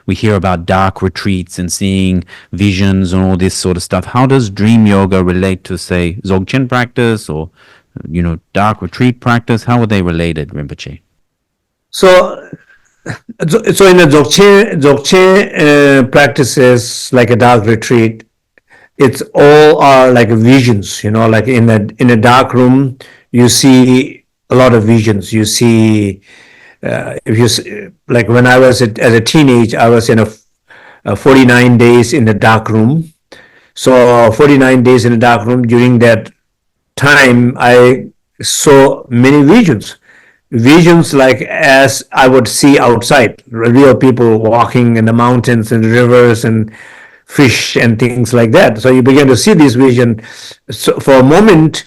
we hear about dark retreats and seeing visions and all this sort of stuff. How does dream yoga relate to, say, Dzogchen practice or, dark retreat practice? How are they related, Rinpoche? So, so in the Dzogchen practices, like a dark retreat, it's all are like visions, like in a dark room, you see a lot of visions. You see, if you like when I was as a teenage, I was in a 49 days in the dark room. So 49 days in the dark room. During that time, I saw many visions. Visions like as I would see outside, real people walking in the mountains and rivers and fish and things like that. So you begin to see this vision. So for a moment,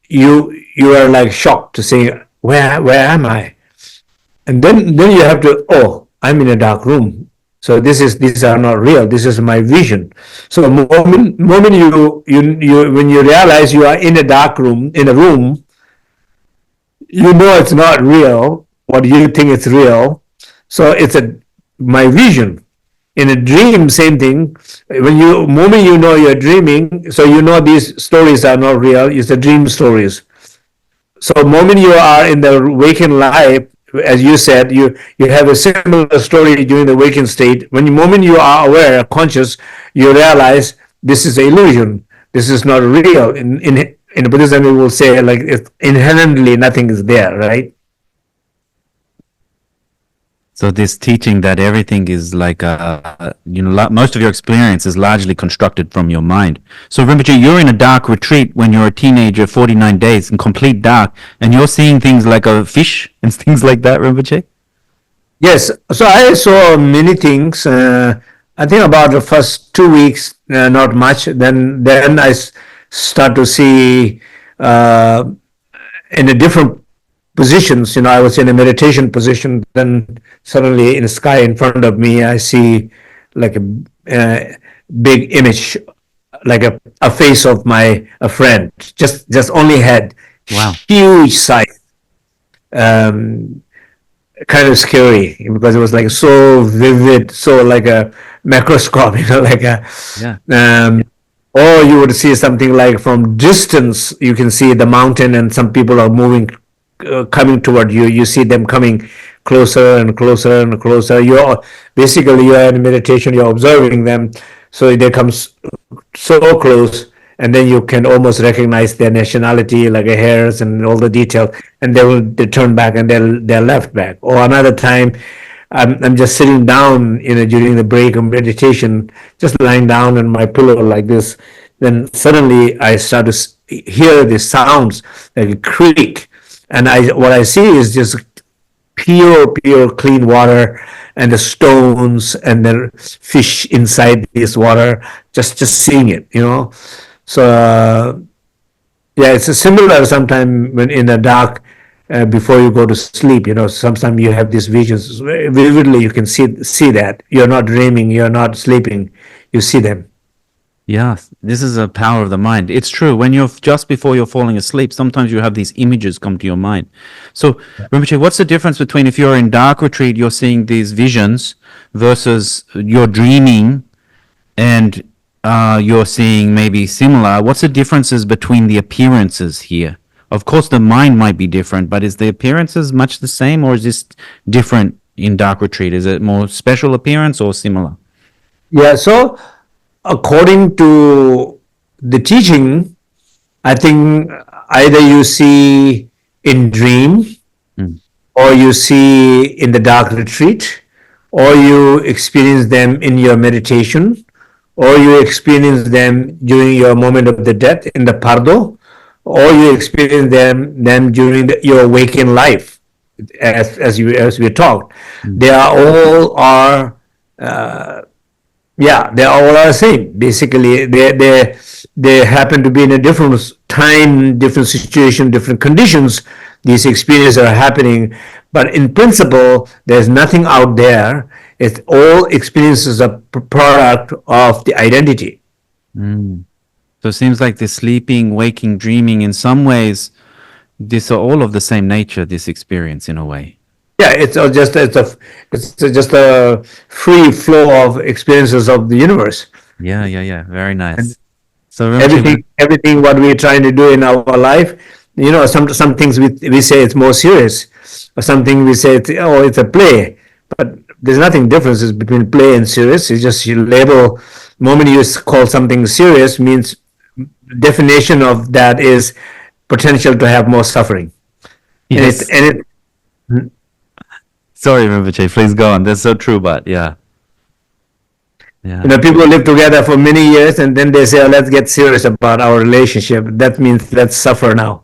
you are like shocked to say, where am I? And then you have to, oh, I'm in a dark room. So these are not real. This is my vision. So moment you when you realize you are in a dark room, in a room, you know it's not real. What you think is real. So it's my vision. In a dream, same thing. Moment you know you're dreaming, so you know these stories are not real. It's the dream stories. So moment you are in the waking life, as you said, you have a similar story during the waking state. Moment you are aware, conscious, you realize this is an illusion. This is not real. In Buddhism, we will say like inherently nothing is there, right? So this teaching that everything is like, most of your experience is largely constructed from your mind. So Rinpoche, you're in a dark retreat when you're a teenager, 49 days in complete dark, and you're seeing things like a fish and things like that, Rinpoche? Yes. So I saw many things. I think about the first 2 weeks, not much. Then I start to see in a different positions. I was in a meditation position. Then suddenly in the sky in front of me, I see like a big image, like a face of a friend. Just only head. Wow. Huge size. Kind of scary because it was like so vivid, so like a microscope, like a. Yeah. Or you would see something like from distance, you can see the mountain and some people are moving, coming toward you. You see them coming closer and closer and closer. You're in meditation, you're observing them. So they come so close, and then you can almost recognize their nationality, like a hairs and all the detail, and they turn back and they're left back. Or another time, I'm just sitting down, during the break of meditation, just lying down on my pillow like this. Then suddenly I start to hear the sounds like a creak, and what I see is just pure clean water and the stones and the fish inside this water. Just seeing it, So yeah, it's a similar sometime when in the dark, before you go to sleep, sometimes you have these visions vividly. You can see that you're not dreaming, you're not sleeping, you see them. Yeah, this is a power of the mind. It's true. When just before you're falling asleep, sometimes you have these images come to your mind. So, Rinpoche, what's the difference between if you're in dark retreat, you're seeing these visions, versus you're dreaming and you're seeing maybe similar? What's the differences between the appearances here? Of course, the mind might be different, but is the appearances much the same, or is this different in dark retreat? Is it more special appearance or similar? Yeah, so according to the teaching, I think either you see in dream, or you see in the dark retreat, or you experience them in your meditation, or you experience them during your moment of the death in the pardo, or you experience them during your waking life, as we talked. They are all the same. Basically, they happen to be in a different time, different situation, different conditions. These experiences are happening, but in principle, there's nothing out there. It's all experiences a product of the identity. So it seems like the sleeping, waking, dreaming, in some ways, these are all of the same nature, this experience in a way. Yeah, it's just a free flow of experiences of the universe. Yeah. Very And nice. So Rinpoche, everything what we're trying to do in our life, some things we say it's more serious, or something we say it's a play, but there's nothing differences between play and serious. It's just you label. The moment you call something serious means definition of that is potential to have more suffering, and it yes. and it Sorry, Rinpoche, please go on. That's so true, but yeah. Yeah. people live together for many years and then they say, oh, let's get serious about our relationship. That means let's suffer now.